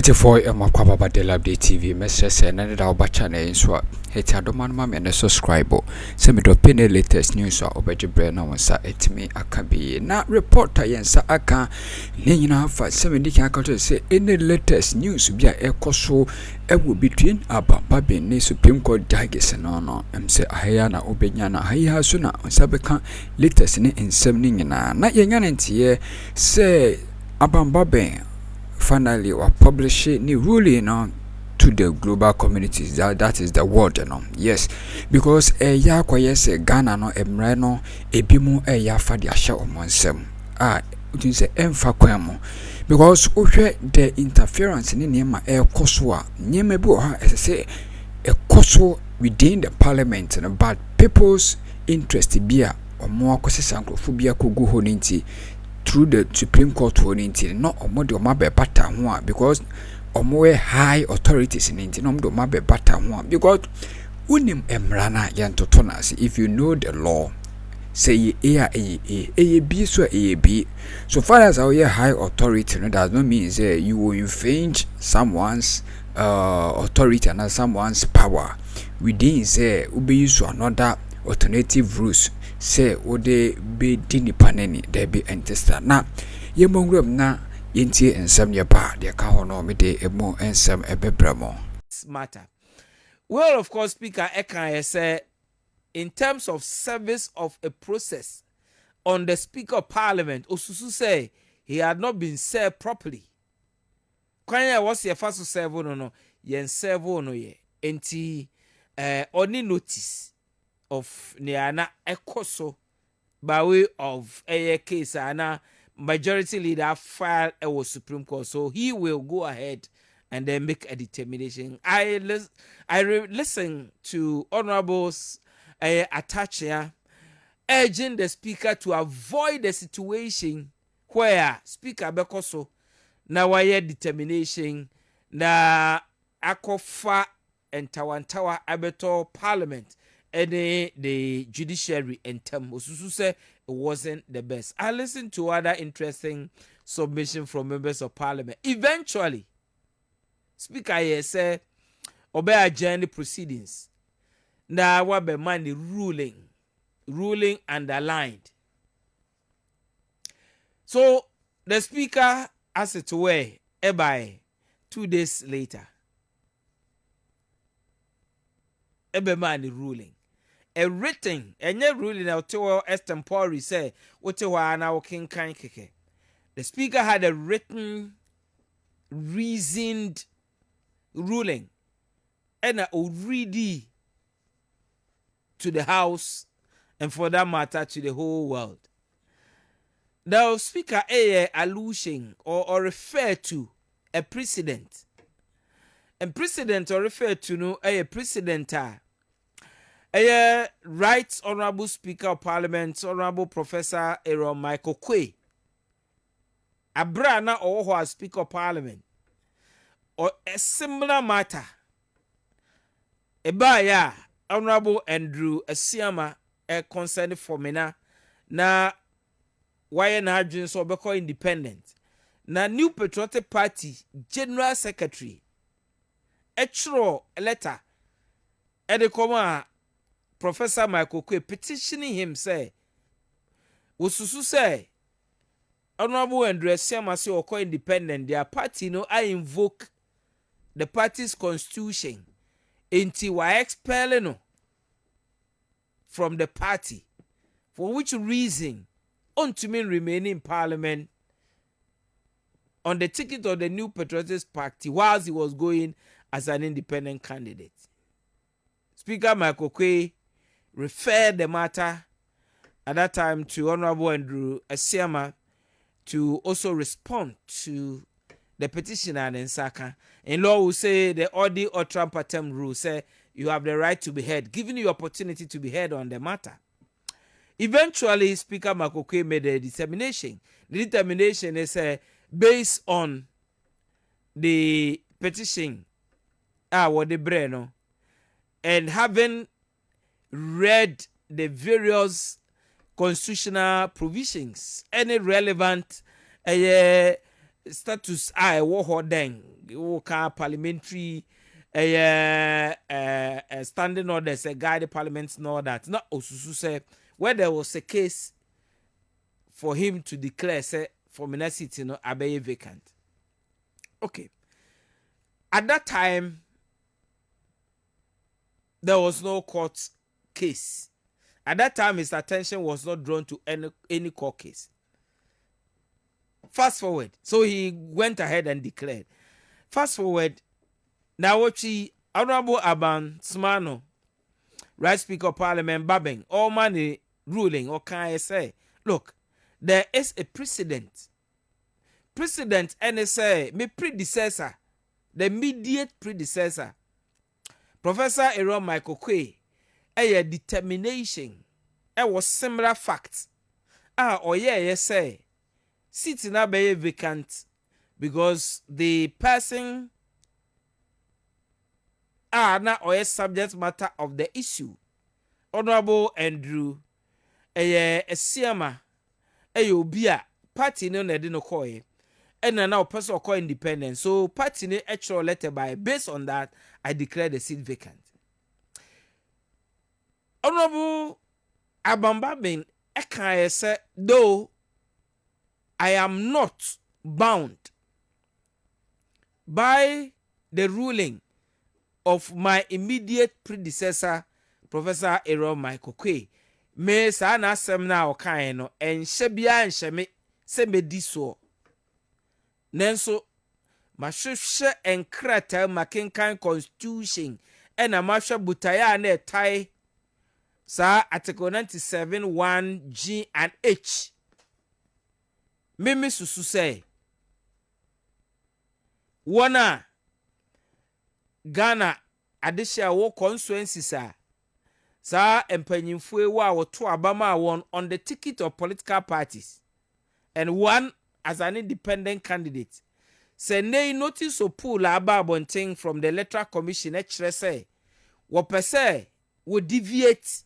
for Makwaba de Likee TV, Messrs. And our channel in Swat. Hit a doman mammy and a subscriber. Send me drop in the latest news or obey Brenna one sa et me. I can be not reporter yensa aka. Nina for 70 can say any latest news be a coso ever between Alban Bagbin ne Supreme Court Judges and no. Say Ayana Obenyana Haya Suna on Sabeka latest in 70 na. Not yananti say Alban Bagbin. Finally, we publish new ruling on to the global communities. That is the world, you know. Yes, because ya kwa yes Ghana no emreno ebimu ya fa dia sha omonsem. It say emfa kwamo because the interference ni niema koso a niema bi o ha say koso within the parliament, but people's interest bia omo akosesa nkrofobia kogu ho nti through the Supreme Court honinti no omo be bata ho because omo high authorities ninti no omo be bata ho because unim emrana yantoto na if you know the law say a b so a b so far as our high authority no does not mean say you will infringe someone's authority and someone's power within say ube use another alternative rules say ode be dini paneni there be entesta na yemongrom na yenti ensem ye ba de ka hono me de emo ensem ebebramo matter. Well, of course, Speaker Ekan say in terms of service of a process on the Speaker of Parliament, Osusu say he had not been served properly. Kwanya was your first serve no yen serve no ye enti only notice of Niana Ekoso by way of a case and majority leader filed a Supreme Court, so he will go ahead and then make a determination. I listen to honorables attach here urging the speaker to avoid the situation where Speaker Bekoso na wire determination na akofa and tawantawa abeto parliament and the judiciary and Osusu say it wasn't the best. I listened to other interesting submission from members of parliament. Eventually, Speaker here said, obey adjourn the proceedings. Now what be money ruling underlined. So the speaker as it were, by 2 days later, money ruling. A written ruling out extempore say what now king kan keke. The speaker had a written reasoned ruling and already to the house and for that matter to the whole world. Now speaker allusion or refer to a precedent. And precedent or refer to no a precedent Right Honorable Speaker of Parliament, Honorable Professor Aaron Michael Quay. Abrana or Speaker of Parliament. Or a similar matter. Ebaya, Honorable Andrew Asiama, a concerned for Mena, na why na Adrian so beko independent. Na New Patriotic Party General Secretary. A letter. Edekoma Professor Michael Quay petitioning him say, Osusu say, Honorable Andrew Asiama say oko independent, their party no I invoke the party's constitution until I expel no from the party. For which reason, unto me remain in parliament on the ticket of the New Patriotic Party whilst he was going as an independent candidate. Speaker Michael Quay referred the matter at that time to Honorable Andrew Asiama to also respond to the petitioner and Nsaka. In law will say the Odi or Trump attempt rule say you have the right to be heard, giving you opportunity to be heard on the matter. Eventually, Speaker Michael Quay made a determination. The determination is based on the petition what the Breno, and having read the various constitutional provisions, any relevant status I war then parliamentary standing orders, a guide the parliament and all that. Not Osusu say where there was a case for him to declare say for City no abeye vacant. Okay. At that time, there was no court case. At that time, his attention was not drawn to any court case. Fast forward. So he went ahead and declared. Fast forward. Now what Honorable Alban Smano, Right Speaker of Parliament, Bagbin, all money ruling, or can I say, look, there is a precedent. Precedent, and say, my predecessor, the immediate predecessor, Professor Akroma, a determination, was similar facts. Say, sitting up a vacant because the person now or subject matter of the issue. Honorable Andrew, a siama, obia party no nedino koye, and now person call independent. So party ne actual letter by based on that, I declare the seat vacant. Honorable Bagbin, I say, though I am not bound by the ruling of my immediate predecessor, Professor Akroma, me sa na asem na okan no enhye bia enhye me se mediso nenso mahwehwe enkrata makenkan constitution ena mahwe butaya na etai sa article 97 1 G and H mimi susu say wana Ghana adehia wo constituencies a sa empanyimfo wa woto abama won on the ticket of political parties and one as an independent candidate. Say nay notice of pool ababonting from the electoral commission say wo pese wo deviate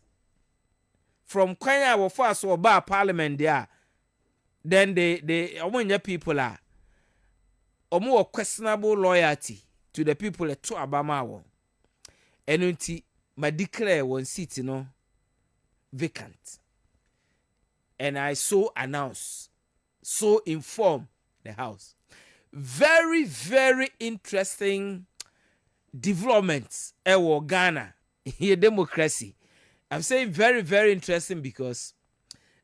from kwanya wo fast or bar parliament there, then the omonya people are omo questionable loyalty to the people to abama won enunti ma declare one seat no vacant, and I so announce, so inform the house. Very, very interesting developments in Ghana here democracy. I'm saying very, very interesting because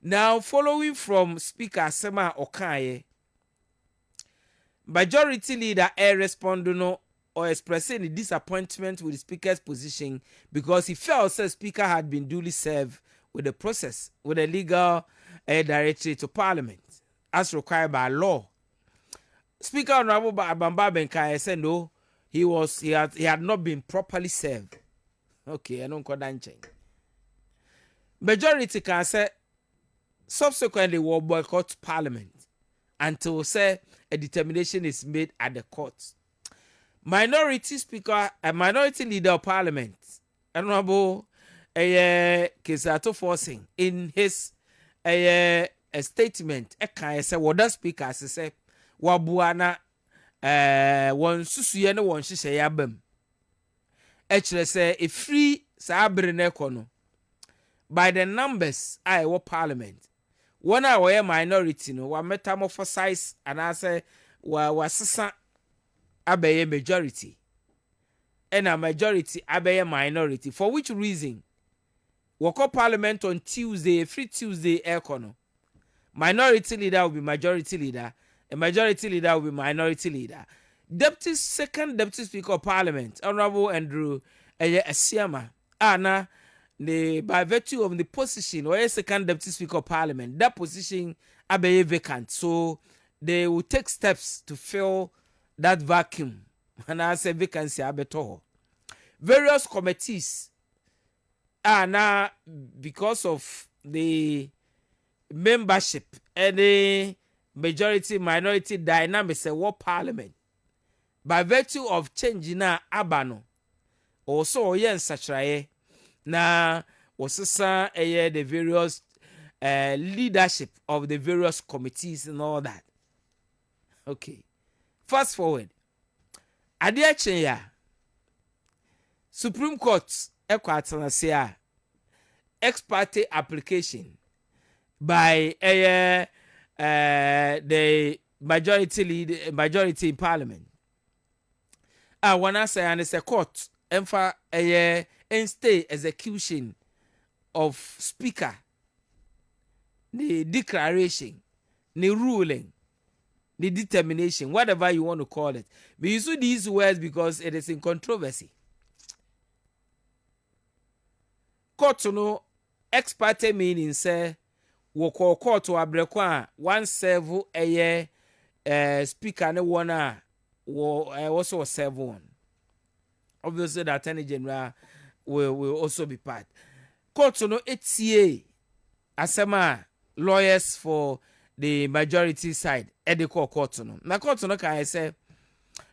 now following from Speaker Sema Okaye, majority leader responding or expressing the disappointment with the speaker's position because he felt the speaker had been duly served with the process, with a legal directory to parliament as required by law. Speaker Honorable Bagbin said no, he had not been properly served. Okay, I don't call that change. Majority can say subsequently will boycott parliament until say a determination is made at the court. Minority speaker, a minority leader of parliament, Honorable Kesi forcing in his a statement, can say what that speaker say wabuana one susuye no one hye yabam. Actually say a free sabre nekono by the numbers I wa parliament. One hour minority no wa metamorphosize and I say wa sisa abeye majority and a majority abeye minority. For which reason wako parliament on Tuesday, free Tuesday econo. Minority leader will be majority leader, a majority leader will be minority leader. Second deputy speaker of parliament, Honorable Andrew Asiama, na by virtue of the position or a second deputy speaker of parliament, that position abeye vacant. So they will take steps to fill that vacuum. And I say vacancy abeto. Various committees are now because of the membership and the majority minority dynamics in what parliament. By virtue of changing na abano also yen sachraye na wasasa the various leadership of the various committees and all that. Okay. Fast forward. ade achen ya Supreme Court ekwatanase a ex parte application by the majority in parliament. Wanna say and it's a court emfa stay execution of speaker, the declaration, the ruling, the determination, whatever you want to call it. We use these words because it is in controversy. Court no ex parte meaning say wo court to abreko a one serve speaker ne one a also serve one. Obviously the attorney general will also be part. Court no HCA asema lawyers for the majority side ediko court no. Na court no can say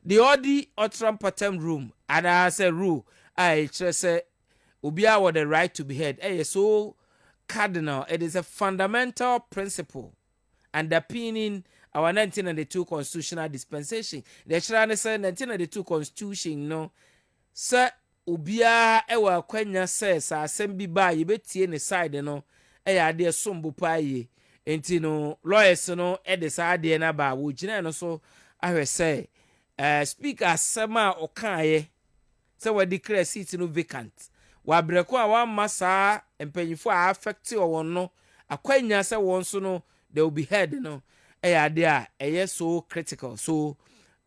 the odi outram patem room and I say rule I say Ubia with the right to be heard. So cardinal. It is a fundamental principle underpinning our 1992 constitutional dispensation. The China said 1992 constitution no. Sir Ubia ewa kwenya says assembly ba yebeti ne side no. Ade sombu pa ye. Enti no lawyers no edesa ade na ba wo gina no so ahwe say speaker sema okaye say we declare seat no vacant. Wabreko a wan masa empanyifo a affect o no akwanya se won so no they will be heard no ade a so critical. So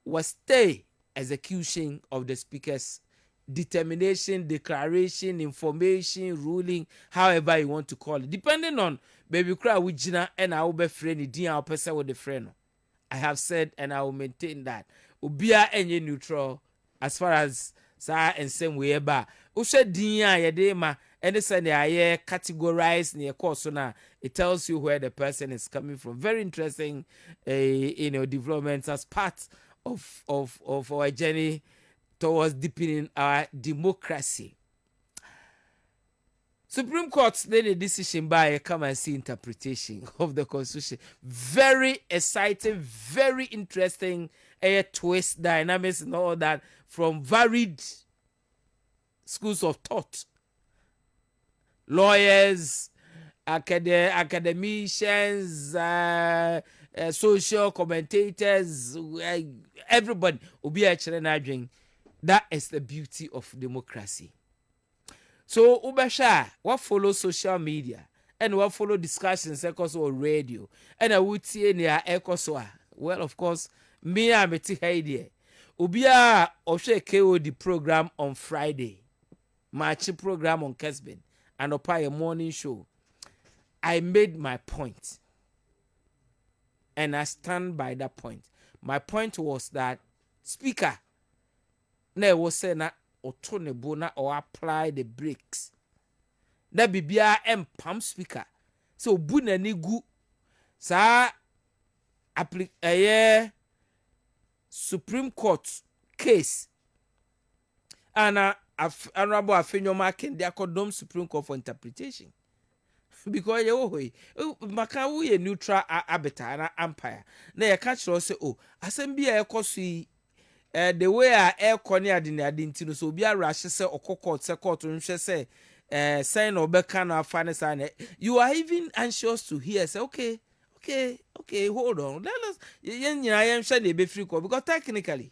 was stay execution of the speaker's determination, declaration, information, ruling, however you want to call it, depending on baby cry wujina and I will be friend din our person with the friend. I have said and I will maintain that ubia enye neutral as far as sa and same way ba ushe din a yede ma any say they are categorized near course so now it tells you where the person is coming from. Very interesting developments as part of our journey towards deepening our democracy. Supreme Court made a decision by a come and see interpretation of the Constitution. Very exciting, very interesting twist, dynamics and all that from varied schools of thought. Lawyers, academicians, social commentators, everybody will be actually. That is the beauty of democracy. So ubasha what follow social media and what follow discussions on radio and I would see in your echo. Well, of course, me I'm a idea. Ubia oshe KOD program on Friday, March program on Kelvin and a morning show. I made my point, and I stand by that point. My point was that speaker na was say na otonebo na or apply the brakes. Na bibia empam speaker. So bu na ni gu sa Supreme Court case. And Honorable Afenyoma can they condemn Supreme Court for interpretation. Because makawu ye neutral arbiter and umpire. Na ya catch say assembly ekosi the way air corner didn't so be a rush say or court say court say sign or becana finance. You are even anxious to hear say okay, hold on. Let us I am sure they be free court because technically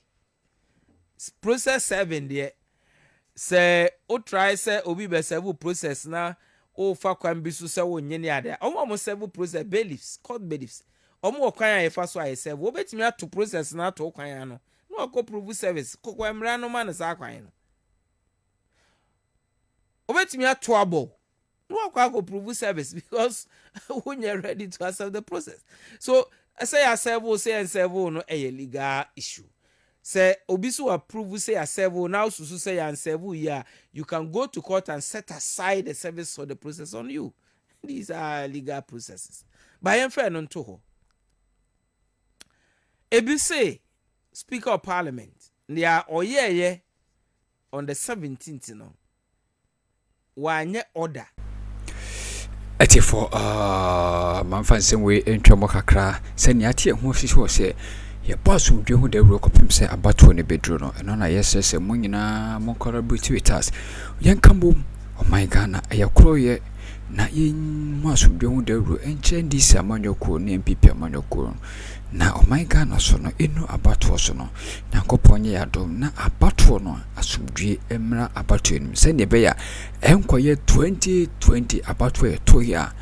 process 7 there say o try say obi be several process na o fa kwan bi so say wonye ne ade almost several process bailiffs court bailiffs omo kwan ya fa so aye serve obetimi ato process na to kwan no no ko prove service kokwa mra no man sa kwan no obetimi ato abo no ko prove service because when you're ready to accept the process. So I say I serve no a legal issue. Say obisu approve say serve now so say and serve you can go to court and set aside the service for the process on you. These are legal processes. By fair non to ho. Ebi say Speaker of Parliament they are oye on the 17th no. Wanye order. Ati for manfansen we entwemo kakra se niate ho hwehwe se ye boss who do the rock of him say about 20 bedroom and on a yes say munina mon collaborate with us yan kambo oh my Ghana a yakroye na yin masu do the ro enche this amanyoko ne mpp amanyoko na oh my Ghana so no inu abato so no nyankopon ye adom na abato no asumdue emra abato enim se ne be ya enkoye 2020 abato e to ya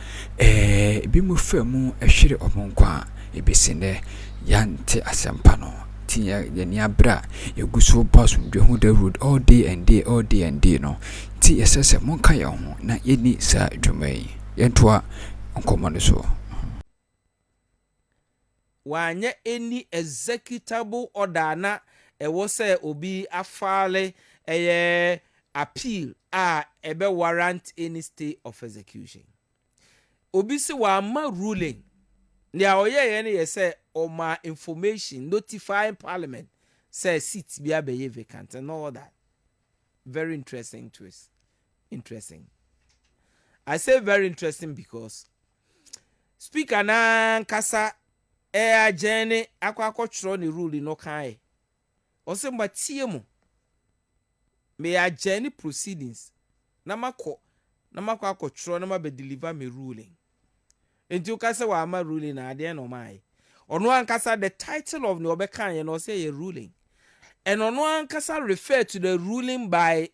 bi mu famu ehwere omonkwa ebesine yante asempa no tinya yeni abra yeguso boss hu the road all day and day no ti esese monka ya ho na yeni sa dwumai yentoa nkomo so wanye any executable order na ewo say obi afale appeal ebe warrant any stay of execution obi se wa ma ruling lia oye ne say my information notifying parliament say seats be abeye vacant and all that. Very interesting twist. Interesting. I say very interesting because speaker na kasa agene akwa chro ni rule no kan o se mbatie mu me agene proceedings na makọ akọ chro na ma be deliver me ruling enti o kasa wa ama ruling na ade no mai ono ankasa the title of the obekan no say a ruling and ono ankasa refer to the ruling by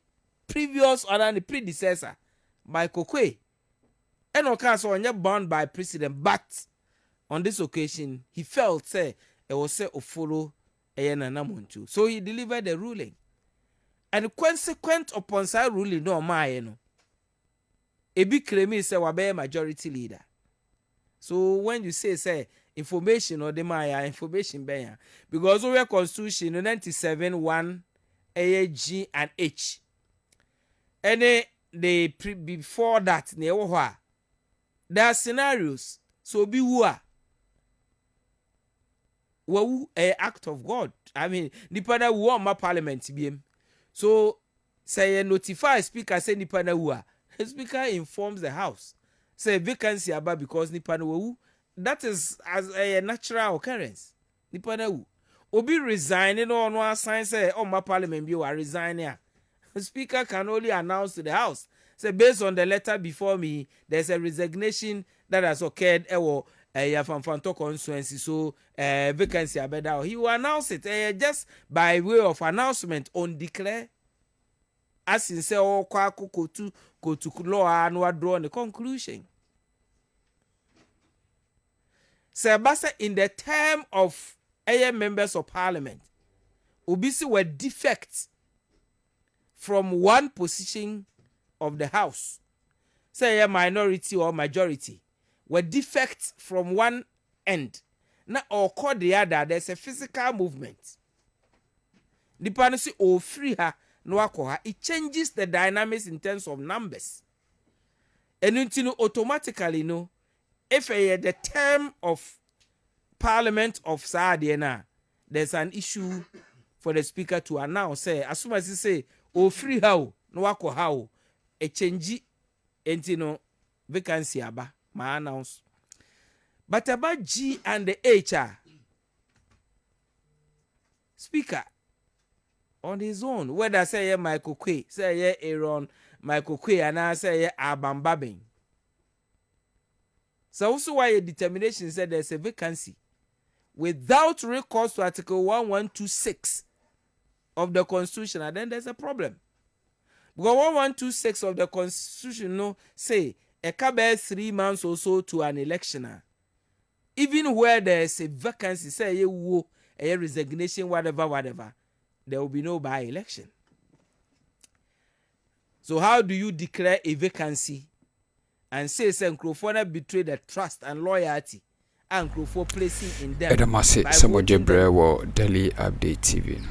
previous or the predecessor by Kokwe and okasa onye bound by precedent but on this occasion he felt say it was say follow Nanamuntu so he delivered the ruling and consequent upon that ruling no my no ebi claim say wabe majority leader. So when you say information or the Maya information beya because our constitution 97(1) A, G and H. And before that there are scenarios so be who a act of God. I mean nipa na wo ma parliament biem. So say notify speaker say nipa na wo speaker informs the house. Say vacancy about because nipa na wo that is as a natural occurrence. Nipa na wo obi resigning or no assign say my parliament bi wa resign here. Speaker can only announce to the house say based on the letter before me there's a resignation that has occurred from Fanto constituency so vacancy abeda he will announce it just by way of announcement on declare as in say go to law and what draw on the conclusion. Sebasa in the term of members of parliament obisi were defects from one position of the house say a minority or majority were defects from one end na occur the other there's a physical movement depending on free her no akoha it changes the dynamics in terms of numbers and automatically no if the term of parliament of Saadiana there's an issue for the speaker to announce say as soon as he say free how no akoha a change entino vacancy aba ma announce. But about G and the HR, speaker on his own, whether say Michael Kwe, say Aaron Michael Kwe, and I say Alban Bagbin. So also why a determination said there's a vacancy without recourse to Article 1126 of the Constitution, and then there's a problem. Because 1126 of the Constitution no say a cabe 3 months or so to an election. Even where there's a vacancy, say a resignation, whatever, there will be no by-election. So how do you declare a vacancy and say Nkrofo betray the trust and loyalty and Nkrofo placing in them? Edamasi Samoje Brewo Daily Update TV.